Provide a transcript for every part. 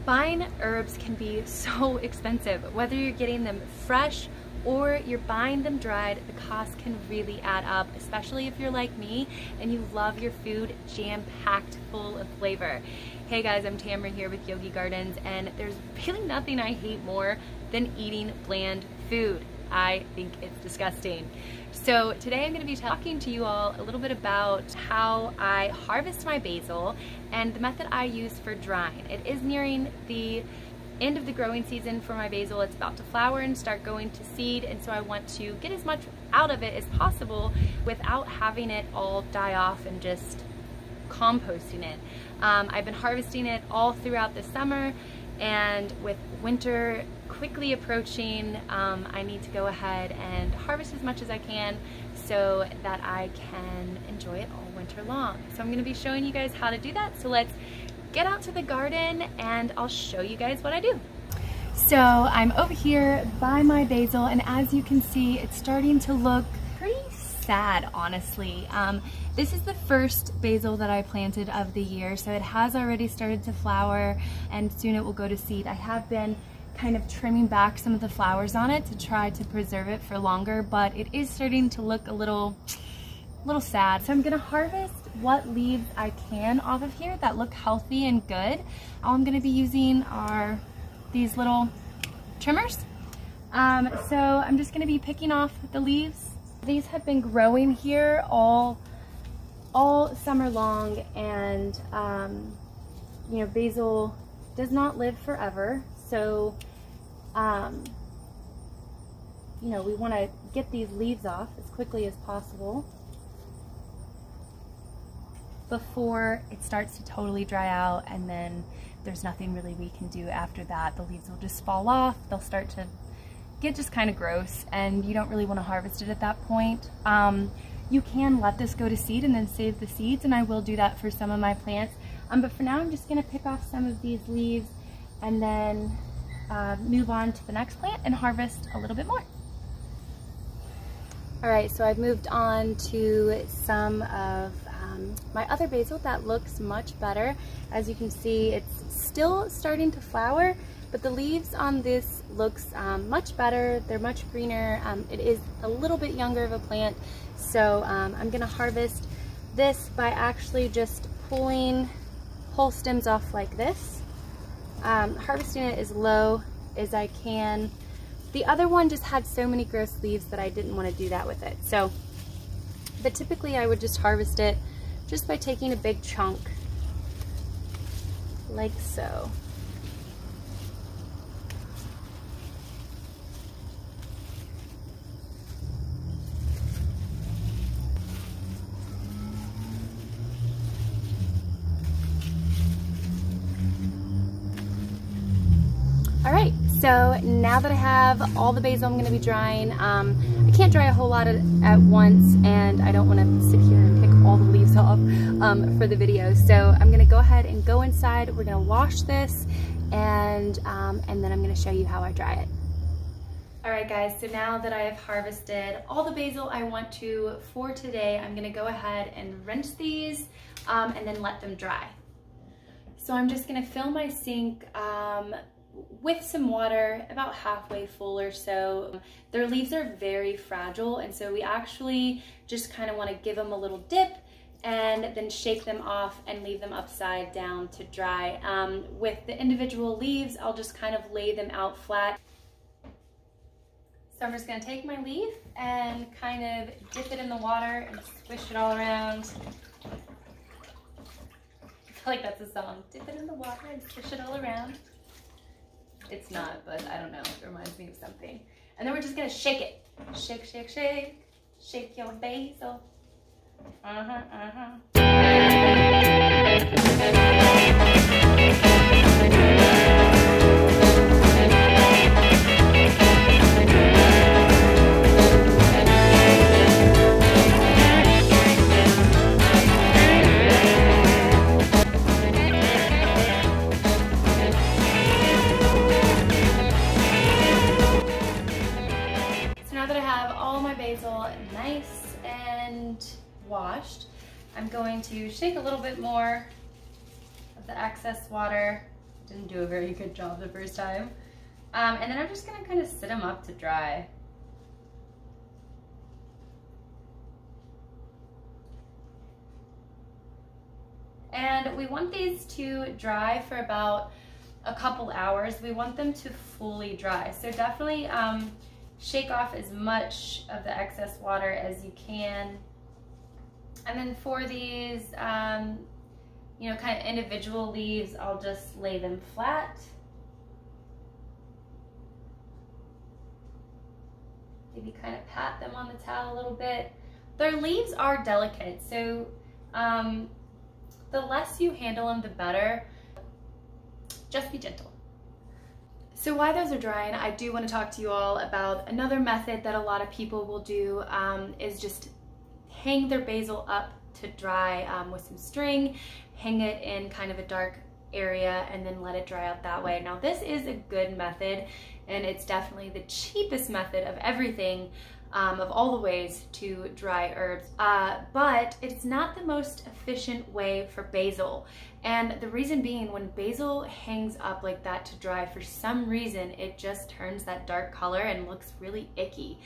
Buying herbs can be so expensive. Whether you're getting them fresh or you're buying them dried, the cost can really add up, especially if you're like me and you love your food jam-packed full of flavor. Hey guys, I'm Tamara here with Yogi Gardens, and there's really nothing I hate more than eating bland food. I think it's disgusting. So today I'm going to be talking to you all a little bit about how I harvest my basil and the method I use for drying. It is nearing the end of the growing season for my basil. It's about to flower and start going to seed, and so I want to get as much out of it as possible without having it all die off and just composting it. I've been harvesting it all throughout the summer, and with winter quickly approaching, I need to go ahead and harvest as much as I can so that I can enjoy it all winter long. So I'm going to be showing you guys how to do that. So let's get out to the garden and I'll show you guys what I do. So I'm over here by my basil, and as you can see, it's starting to look pretty sad, honestly. This is the first basil that I planted of the year, so it has already started to flower and soon it will go to seed. I have been kind of trimming back some of the flowers on it to try to preserve it for longer, but it is starting to look a little sad. So I'm gonna harvest what leaves I can off of here that look healthy and good. All I'm gonna be using are these little trimmers. So I'm just gonna be picking off the leaves. These have been growing here all summer long, and you know, basil does not live forever, so you know, we want to get these leaves off as quickly as possible before it starts to totally dry out, and then there's nothing really we can do after that. The leaves will just fall off, they'll start to get just kind of gross, and you don't really want to harvest it at that point. You can let this go to seed and then save the seeds, and I will do that for some of my plants. But for now I'm just going to pick off some of these leaves and then move on to the next plant and harvest a little bit more. Alright, so I've moved on to some of my other basil that looks much better. As you can see, it's still starting to flower, but the leaves on this looks much better. They're much greener. It is a little bit younger of a plant, so I'm gonna harvest this by actually just pulling whole stems off like this. Harvesting it as low as I can. The other one just had so many gross leaves that I didn't want to do that with it. So, but typically I would just harvest it just by taking a big chunk like so. Alright, so now that I have all the basil I'm going to be drying, I can't dry a whole lot at once, and I don't want to sit here and pick all the leaves off for the video. So I'm going to go ahead and go inside. We're going to wash this, and then I'm going to show you how I dry it. Alright guys, so now that I have harvested all the basil I want to for today, I'm going to go ahead and rinse these and then let them dry. So I'm just going to fill my sink with some water, about halfway full or so. Their leaves are very fragile, and so we actually just kind of want to give them a little dip and then shake them off and leave them upside down to dry. With the individual leaves, I'll just kind of lay them out flat. So I'm just going to take my leaf and kind of dip it in the water and squish it all around. I feel like that's a song. Dip it in the water and squish it all around. It's not, but I don't know, it reminds me of something. And then we're just gonna shake it. Shake, shake, shake. Shake your basil. Nice and washed, I'm going to shake a little bit more of the excess water Didn't do a very good job the first time. And then I'm just gonna kind of sit them up to dry. And we want these to dry for about a couple hours. We want them to fully dry. So definitely shake off as much of the excess water as you can. And then for these, you know, kind of individual leaves, I'll just lay them flat. Maybe kind of pat them on the towel a little bit. Their leaves are delicate, so the less you handle them, the better. Just be gentle. So while those are drying, I do want to talk to you all about another method that a lot of people will do is just hang their basil up to dry with some string, hang it in kind of a dark area, and then let it dry out that way. Now this is a good method, and it's definitely the cheapest method of everything, of all the ways to dry herbs, but it's not the most efficient way for basil. And the reason being, when basil hangs up like that to dry, for some reason it just turns that dark color and looks really icky.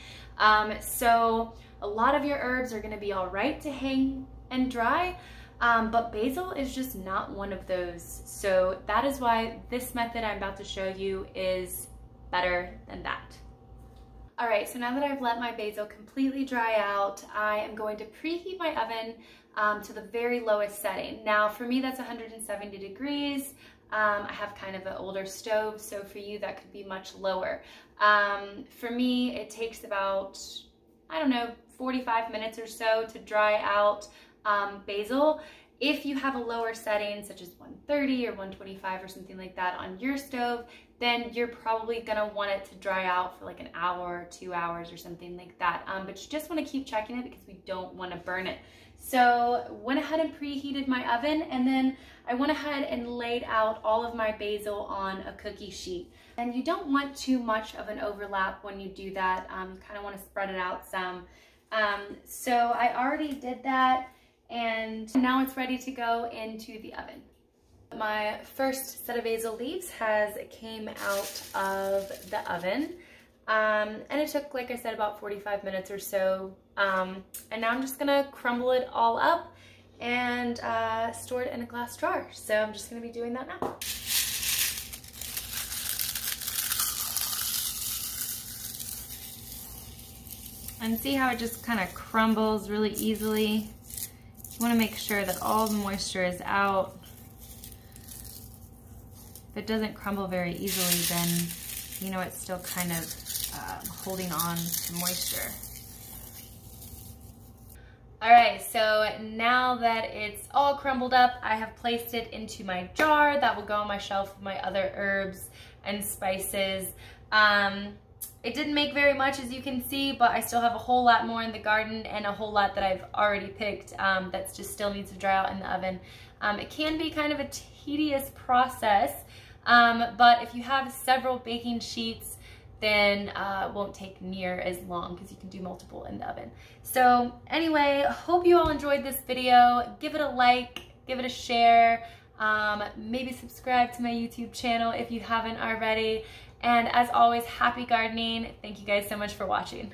So a lot of your herbs are going to be all right to hang and dry, but basil is just not one of those. So that is why this method I'm about to show you is better than that. All right, so now that I've let my basil completely dry out, I am going to preheat my oven to the very lowest setting. Now for me, that's 170 degrees. I have kind of an older stove, so for you that could be much lower. For me, it takes about, I don't know, 45 minutes or so to dry out basil. If you have a lower setting, such as 130 or 125 or something like that on your stove, then you're probably gonna want it to dry out for like an hour or 2 hours or something like that. But you just wanna keep checking it because we don't wanna burn it. So went ahead and preheated my oven, and then I went ahead and laid out all of my basil on a cookie sheet. And you don't want too much of an overlap when you do that. You kinda wanna spread it out some. So I already did that, and now it's ready to go into the oven. My first set of basil leaves came out of the oven, and it took, like I said, about 45 minutes or so. And now I'm just gonna crumble it all up and store it in a glass jar. So I'm just gonna be doing that now. And see how it just kind of crumbles really easily? You want to make sure that all the moisture is out. If it doesn't crumble very easily, then you know it's still kind of holding on to moisture. All right, so now that it's all crumbled up, I have placed it into my jar that will go on my shelf with my other herbs and spices. It didn't make very much, as you can see, but I still have a whole lot more in the garden and a whole lot that I've already picked that just still needs to dry out in the oven. It can be kind of a tedious process, but if you have several baking sheets, then it won't take near as long because you can do multiple in the oven. So anyway, hope you all enjoyed this video. Give it a like, give it a share, maybe subscribe to my YouTube channel if you haven't already. And as always, happy gardening. Thank you guys so much for watching.